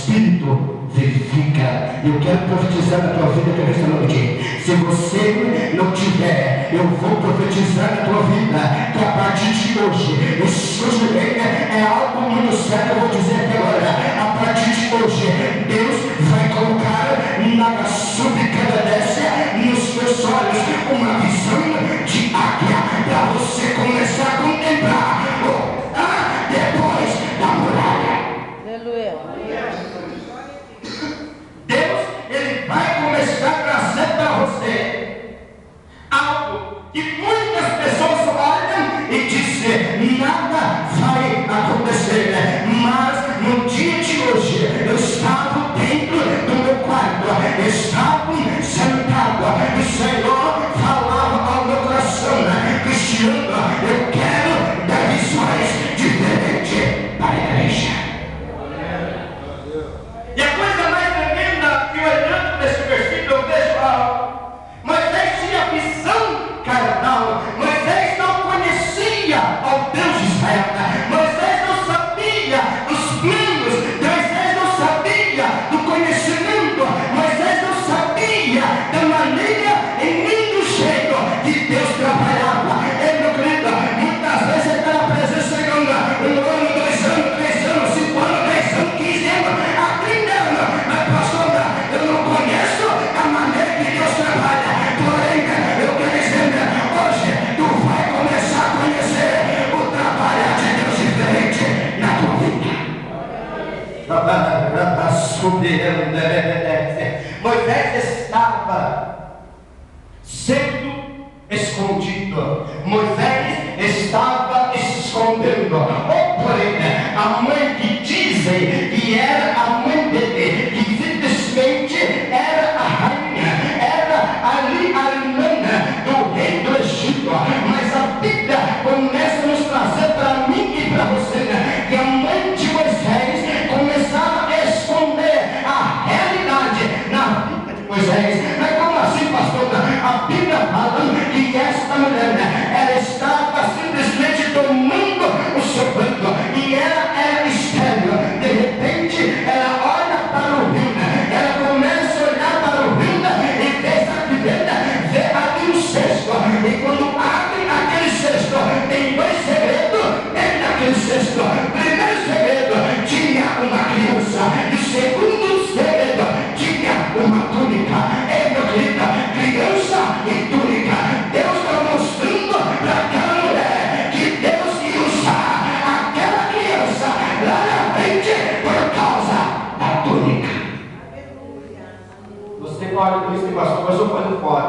Espírito vivifica. Eu quero profetizar na tua vida nesta noite. Se você não tiver, eu vou profetizar na tua vida que a partir de hoje, escute bem, é algo muito sério, eu vou dizer aqui agora. A partir de hoje, Deus vai colocar na subcadência nos teus olhos uma visão de águia para você começar a contemplar depois da muralha. Aleluia. Deus, Ele vai começar a trazer para você algo que muitas pessoas olham e dizem, nada vai acontecer, mas no dia de hoje, eu estava dentro do meu quarto, estava sentado, e o Senhor falava ao meu coração, Cristiano, eu quero dar visões diferentes para a igreja. E a coisa mais tremenda que eu olhando nesse versículo, eu vejo algo. Moisés tinha visão carnal. Moisés não conhecia ao Deus de Israel. Moisés não sabia dos planos. Moisés não sabia do conhecimento. Moisés não sabia da maneira e nem do jeito que Deus trabalhava. Meu querido, muitas vezes ele está na presença chegando 1 ano, 2 anos, 3 anos, 5 anos, 10 anos, 15 anos, a 30 anos. Mas pastor, eu não conheço a maneira que Deus trabalha. Porém, eu quero dizer, hoje tu vai começar a conhecer o trabalho de Deus diferente na tua vida. Moisés estava sendo escondido. Moisés estava escondendo. Porém, a mãe que dizem que era a mãe dele, que simplesmente era a rainha, era ali a irmã do rei do Egito. Mas a Bíblia começa a nos trazer para mim e para você que a mãe de Moisés começava a esconder a realidade na vida de Moisés. Mas como assim, pastor? A Bíblia fala que esta mulher, ela estava simplesmente tomando o seu banco e ela era estéril. De repente, ela olha para o rio, ela começa a olhar para o rio e vê ali um cesto. E quando abre aquele cesto, tem 2 segredos dentro daquele cesto. O primeiro segredo tinha uma criança, e o segundo segredo tinha uma túnica. Meu querido, criança e túnica. Deus está mostrando para aquela mulher que Deus ia usar aquela criança lá na frente por causa da túnica. Você olha para isso e pastor, mas eu estou fora.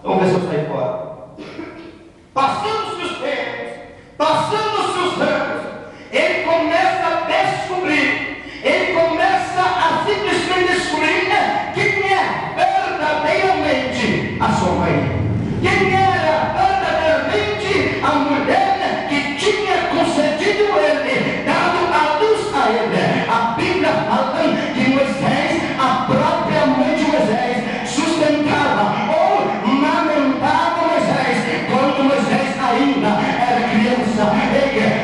Vamos ver se eu saio fora. Passando-se os tempos, passando-se os anos, ele começa a descobrir, ele começa a simplesmente descobrir quem é verdadeiramente a sua mãe. Quem era verdadeiramente a mulher que tinha concedido ele, dado a luz a ele. A Bíblia fala que Moisés, a própria mãe de Moisés, sustentava ou amamentava Moisés quando Moisés ainda era criança.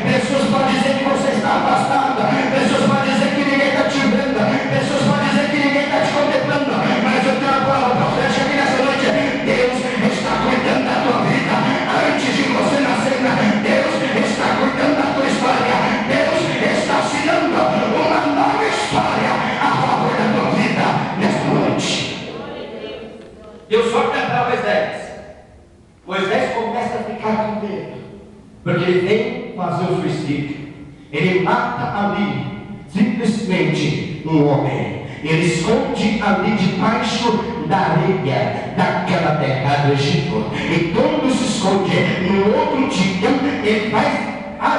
Pessoas podem dizer que você está afastado, pessoas podem dizer que ninguém está te vendo, pessoas podem dizer que ninguém está te contemplando, mas eu tenho a palavra profética aqui nessa noite. Deus está cuidando da tua vida antes de você nascer. Deus está cuidando da tua história. Deus está assinando uma nova história a favor da tua vida nesta noite. Deus olha para Moisés. Moisés começa a ficar com medo, porque ele vem fazer o suicídio. Ele mata ali simplesmente um homem. Ele esconde ali debaixo da areia daquela terra do Egito. E quando se esconde, no outro dia ele vai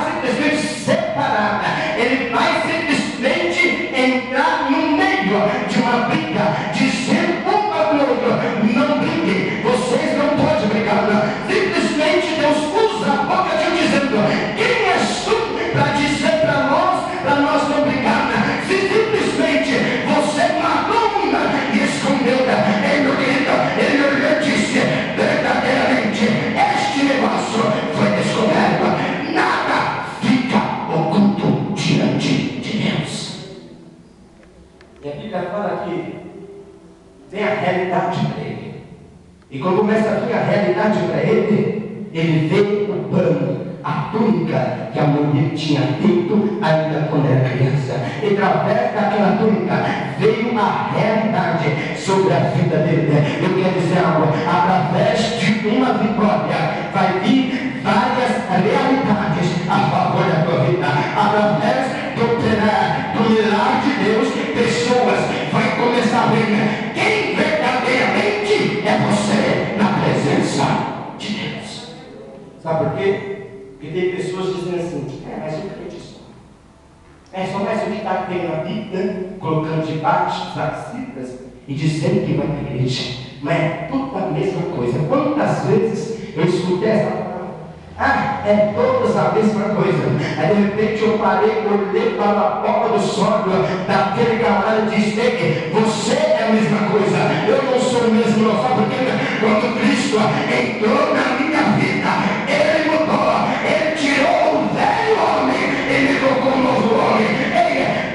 simplesmente separar. Ele vai simplesmente entrar no meio de uma briga, dizendo um para o outro: não briguem, vocês não podem brigar. Simplesmente Deus usa a boca de um dizendo: quem és tu para dizer para nós não brigar? Se simplesmente você matou uma e escondeu, meu querido, ele olhou e disse: verdadeiramente este negócio foi descoberto. Nada fica oculto diante de Deus. quando começa a vir a realidade para ele vê o pano, a túnica que a mãe dele tinha feito ainda quando era criança. E através daquela túnica veio a realidade sobre a vida dele. Eu quero dizer algo, através de uma vitória vai vir várias realidades a favor da tua vida. Através do operar do milagre de Deus, pessoas vão começar a ver quem verdadeiramente é você na presença de Deus. Sabe por quê? Porque tem pessoas dizendo assim, mas eu acredito. É só mais o que está tendo na Bíblia, colocando debaixo das cifras e dizendo que vai para a igreja. Mas é tudo a mesma coisa. Quantas vezes eu escutei essa palavra? É todas a mesma coisa. Aí de repente eu parei, olhei para a boca do sogro daquele camarada e disse, você é a mesma coisa, eu não sou o mesmo, não. Sabe por quê? Quando Cristo entrou na minha vida, Ele mudou, Ele tirou o velho homem, Ele colocou um novo homem.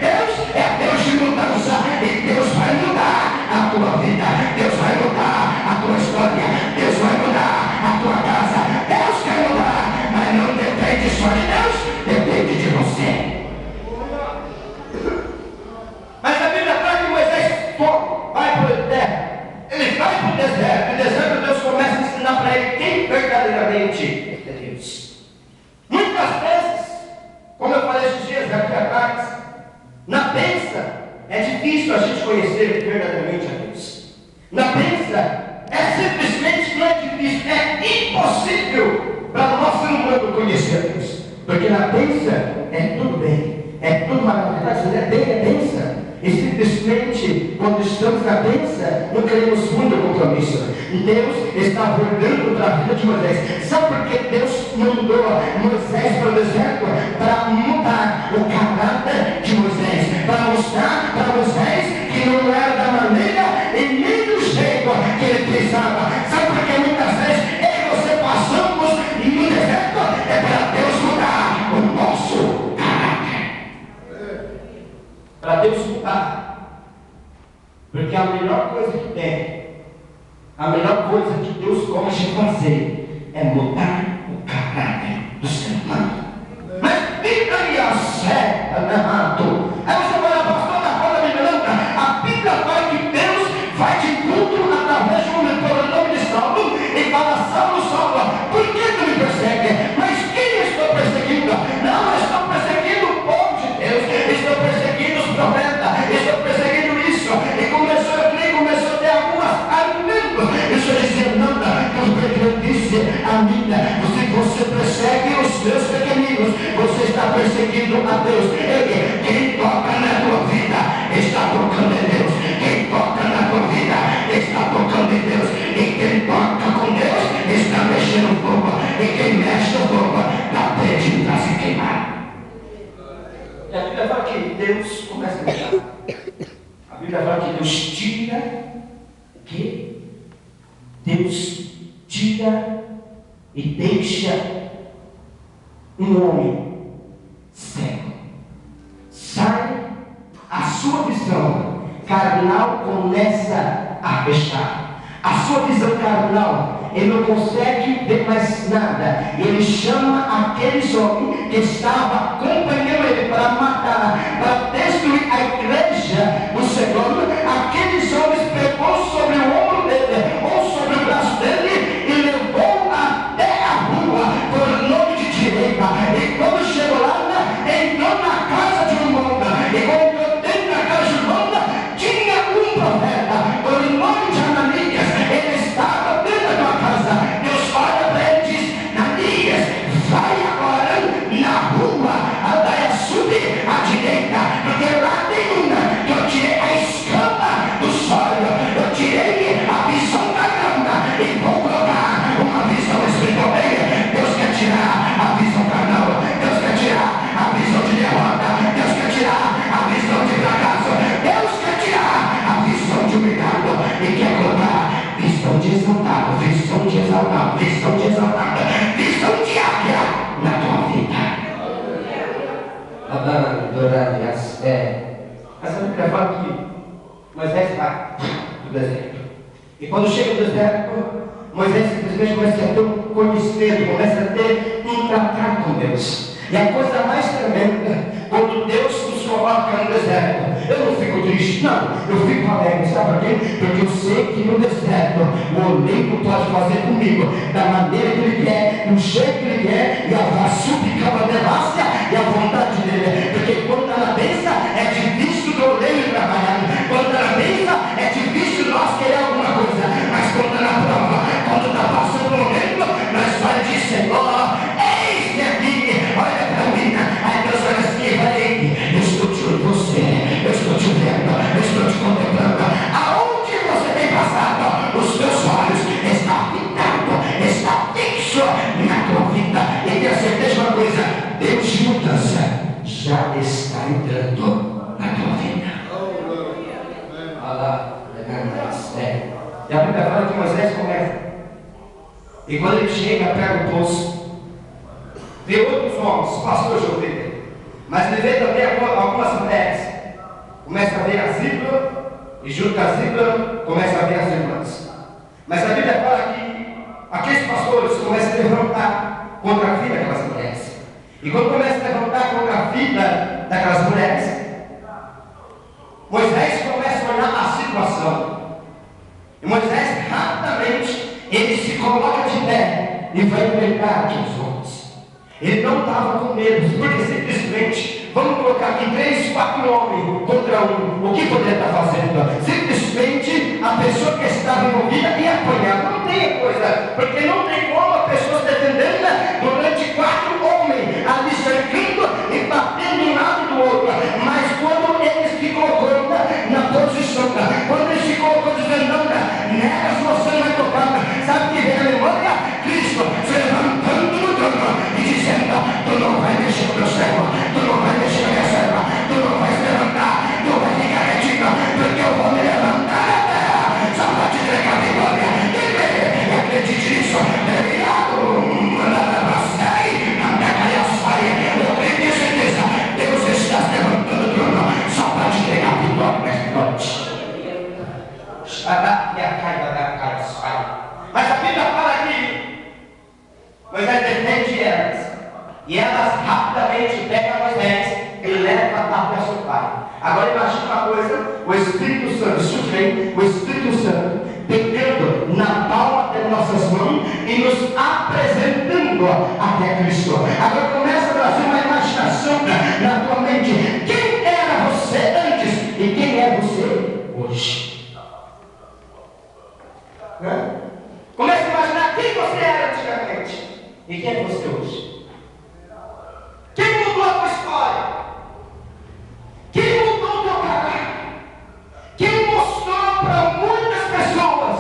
Deus é Deus de mudança, e Deus vai mudar a tua vida, Deus vai mudar a tua história, Deus vai mudar a tua casa. Deus quer mudar, mas não depende só de Deus, depende de você. Mas a Bíblia fala que Moisés vai para o deserto. Ele vai para o deserto. No deserto Deus começa a ensinar para ele quem verdadeiramente é Deus. Muitas vezes, como eu falei esses dias aqui atrás, na bênção é difícil a gente conhecer verdadeiramente a Deus. Na bênção é simplesmente não é difícil, é impossível para o nosso ser humano conhecer a Deus. Porque na bênção é tudo bem, é tudo maravilhoso, é bênção. E simplesmente, quando estamos na bênção, não queremos muito compromisso. Deus estava olhando para a vida de Moisés. Sabe por que Deus mandou Moisés para o deserto? Para mudar o caráter de Moisés. Para mostrar para Moisés que não era da maneira e nem do jeito que ele pensava. Sabe por que muitas vezes eu e você passamos no deserto? É para Deus mudar o nosso caráter. Para Deus mudar. Porque a melhor coisa que tem, a melhor coisa que Deus gosta de fazer é mudar o caráter do ser humano. Mas Bíblia e a fé, aí você vai lá, pastor, da roda me lembra. A Bíblia fala que Deus vai de tudo através de um nome de Saulo e fala, Saulo, Saulo, por que tu me persegue? Mas quem eu estou perseguindo? Não, eu estou perseguindo o povo de Deus, estou perseguindo os profetas, estou perseguindo isso. E começou a ter algumas argumentos. Isso dizia, não, porque eu disse a minha, se você persegue os meus pequeninos, você está perseguindo a Deus. Quem toca na tua vida está tocando em Deus. Quem toca na tua vida está tocando em Deus. E quem toca com Deus está mexendo fogo. E quem mexe no fogo está pedindo para se queimar. E a Bíblia fala que Deus começa a mudar. A Bíblia fala que Deus tira o quê? Deus tira e deixa um homem cego. Sai a sua visão carnal começa a fechar. A sua visão carnal, ele não consegue ver mais nada. Ele chama aqueles homens que estavam acompanhando ele para matar, para destruir a igreja do Senhor. Aqueles homens pegou sobre o ombro dele, ou sobre o braço dele, e levou até a rua, por nome de direita. E quando chegou lá, entrou na casa de um homem. E quando entrou dentro da casa de um homem, tinha um profeta, por nome de Ananias. Ele estava dentro da tua casa. Deus olha para ele e diz, Ananias, vai agora na rua, vai subir à direita. começa a ter um conhecimento, começa a ter um tratar com Deus. E a coisa mais tremenda, quando Deus nos coloca no deserto, eu não fico triste, não, eu fico alegre, sabe por quê? Porque eu sei que no deserto o Olimpo pode fazer comigo da maneira que Ele quer, do jeito que Ele quer, e a súplica devassa e a vontade dEle. Porque quando está na bênção é difícil do oleiro trabalhar, quando está na bênção é difícil nós querer alguma coisa, mas quando está na prova, quando está passando o momento, nós vamos dizer: Senhor, eis-me aqui, olha para mim. Aí Deus olha assim e fala: eu estou te olhando você, eu estou te vendo, eu estou te contemplando. Aonde você tem passado, os teus olhos estão fitando, está fixo na tua vida. E tenha certeza de uma coisa: Deus de mudança já está entrando na tua vida. Olha lá, e a Bíblia fala que Moisés começa. E quando ele chega, pega o poço, vê outros homens, pastor de ovelha, mas ele vê também algumas mulheres. Começa a ver a zíbula, e junto à zíbula começa a ver as irmãs. Mas a Bíblia fala que aqueles pastores começam a levantar contra a vida daquelas mulheres. E quando começa a levantar contra a vida daquelas mulheres, Moisés começa a olhar a situação. E Moisés rapidamente ele se coloca de pé e vai enfrentar aqueles homens. Ele não estava com medo, porque simplesmente, vamos colocar aqui 3, 4 homens contra um. O que poderia estar fazendo? Simplesmente a pessoa que estava envolvida ia apanhar. Não tem coisa, porque não tem como a pessoa se defendendo durante 4 homens ali cercando e batendo de um lado do outro. Mas quando ele se colocou na posição, quando ele se colocou dizendo: não, negas você não vai tocar, sabe que vem a memória? Cristo se levantando no trono e dizendo: tu não vai mexer com meu servo, tu não vai mexer com minha serva, tu não vai se levantar, tu vai ficar retinho, porque eu vou me levantar na terra, só para te entregar a vitória. E acredite nisso, eu tenho certeza, Deus está se levantando do trono só para te entregar a vitória nesta noite. Mas a Bíblia fala que Moisés defende elas, e elas rapidamente pegam Moisés e levam até seu pai. Agora imagine uma coisa: o Espírito Santo, isso vem, o Espírito Santo pegando na palma das nossas mãos e nos apresentando até Cristo. Agora começa a trazer uma imaginação na tua mente: quem era você antes e quem é você hoje? Comece a imaginar quem você era antigamente e quem é você hoje. Quem mudou a tua história? Quem mudou o teu caráter? Quem mostrou para muitas pessoas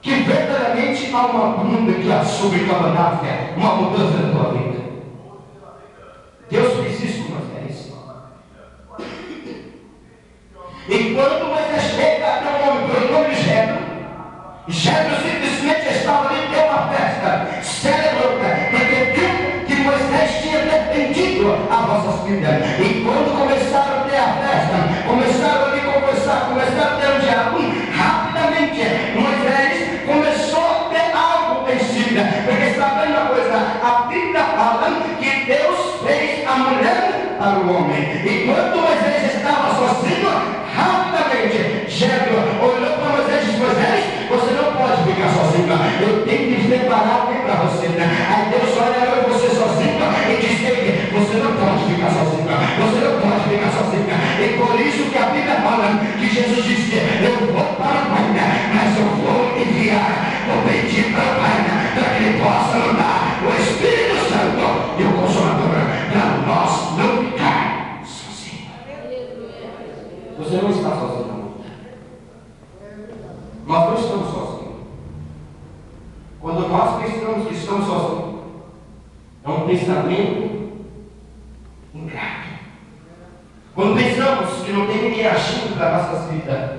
que verdadeiramente há uma bunda que há sobre cabanáfia, uma mudança na tua vida? Deus fez isso com Moisés. E quando Moisés chega até o homem pelo nome de Jetro simplesmente estava ali, deu uma festa, celebrou, porque viu que Moisés tinha defendido as vossas vidas. E quando começaram a ter a festa, começaram a conversar, começaram a ter um diálogo, rapidamente Moisés começou a ter algo em si, porque sabendo uma coisa, a Bíblia fala que Deus fez a mulher para o homem. E quando Moisés estava sozinho, rapidamente Jetro olhou para Moisés e disse: Moisés, você não pode ficar sozinho, eu tenho que preparar alguém para você. Aí Deus olha para você sozinho e diz: você não pode ficar sozinho, você não pode ficar sozinho. E por isso que a Bíblia fala que Jesus disse: eu vou para o Pai, mas eu vou enviar, vou pedir para o Pai para que Ele possa mandar o Espírito Santo e o Consolador para nós não ficar sozinhos. Você não está sozinho. Nós não estamos sozinhos. Quando nós pensamos que estamos sozinhos, é um pensamento ingrato. Quando pensamos que não tem ninguém agindo para nossas vidas,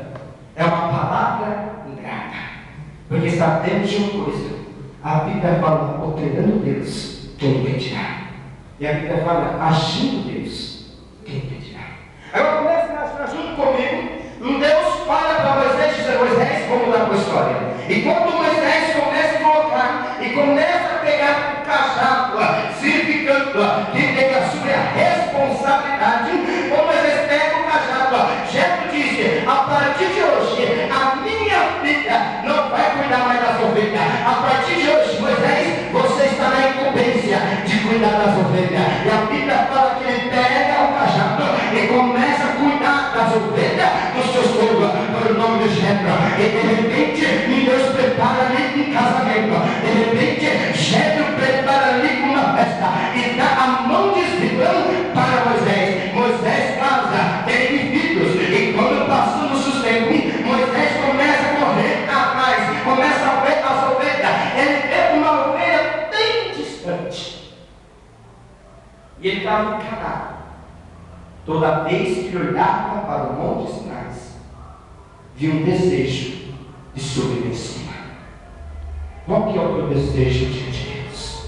é uma palavra ingrata. Porque sabemos de uma coisa: a Bíblia fala operando Deus, quem impedirá? E a Bíblia fala agindo Deus, quem impedirá? Agora comece a imaginar junto comigo. Deus fala para Moisés e diz: Moisés, vamos mudar a tua história. E quando Moisés começa a colocar começa a pegar o cajado, significando que ele assume a responsabilidade. Como Moisés pega o cajado, Jetro disse: a partir de hoje, a minha filha não vai cuidar mais das ovelhas. A partir de hoje, Moisés, você está na incumbência de cuidar das ovelhas. E a Bíblia fala que ele pega o cajado e começa a cuidar das ovelhas do seu sogro, pelo nome de Jetro. E de repente, Deus prepara ali um casamento. De repente, Jetro prepara ali uma festa e dá a mão de escrivão para Moisés. Moisés casa, tem filhos, e quando passamos o sustento, Moisés começa a correr atrás, começa a ver as ovelhas. Ele vê uma ovelha bem distante e ele estava encanado. Toda vez que ele olhava para o Monte Sinai, via um desejo de subir em cima. Qual que é o teu desejo diante de Deus?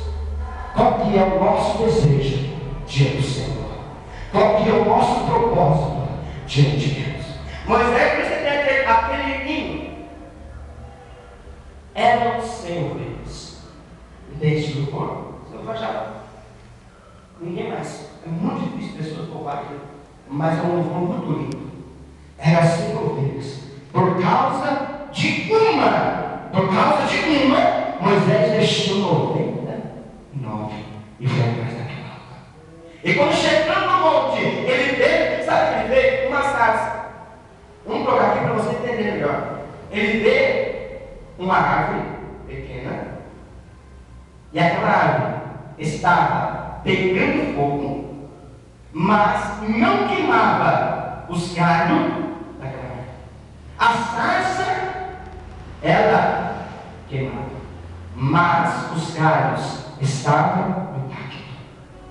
Qual que é o nosso desejo diante do Senhor? Qual que é o nosso propósito diante de Deus? Moisés, por isso tem aquele hino: eram 100 ovelhas. E desde o corpo, você não vai já. Ninguém mais. É muito difícil pessoas louvarem, mas é um louvor muito lindo. Eram 100 ovelhas. Por causa de uma, Moisés deixou 99 e foi atrás daquela. E quando chegando no monte, ele vê, sabe que ele vê? Uma sarça. Vamos colocar aqui para você entender melhor. Ele vê uma árvore pequena, e aquela árvore estava pegando fogo, mas não queimava os galhos daquela árvore. A sarça, ela queimava, mas os galhos estavam intactos,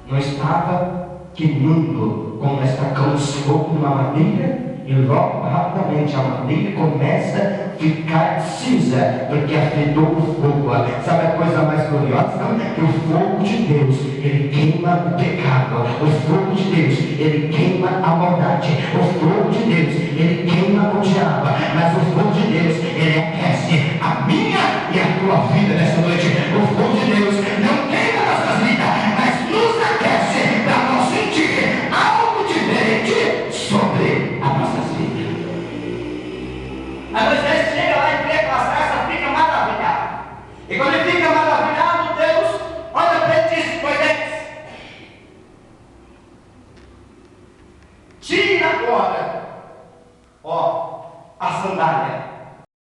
não estava queimando, como nós tacamos fogo numa madeira e logo rapidamente a madeira começa a ficar cinza, porque afetou o fogo. Sabe a coisa mais gloriosa? Que o fogo de Deus, ele queima o pecado. O fogo de Deus, ele queima a maldade. O fogo de Deus, ele queima o diabo. Mas o fogo de Deus, ele aquece a minha e a tua vida nessa noite.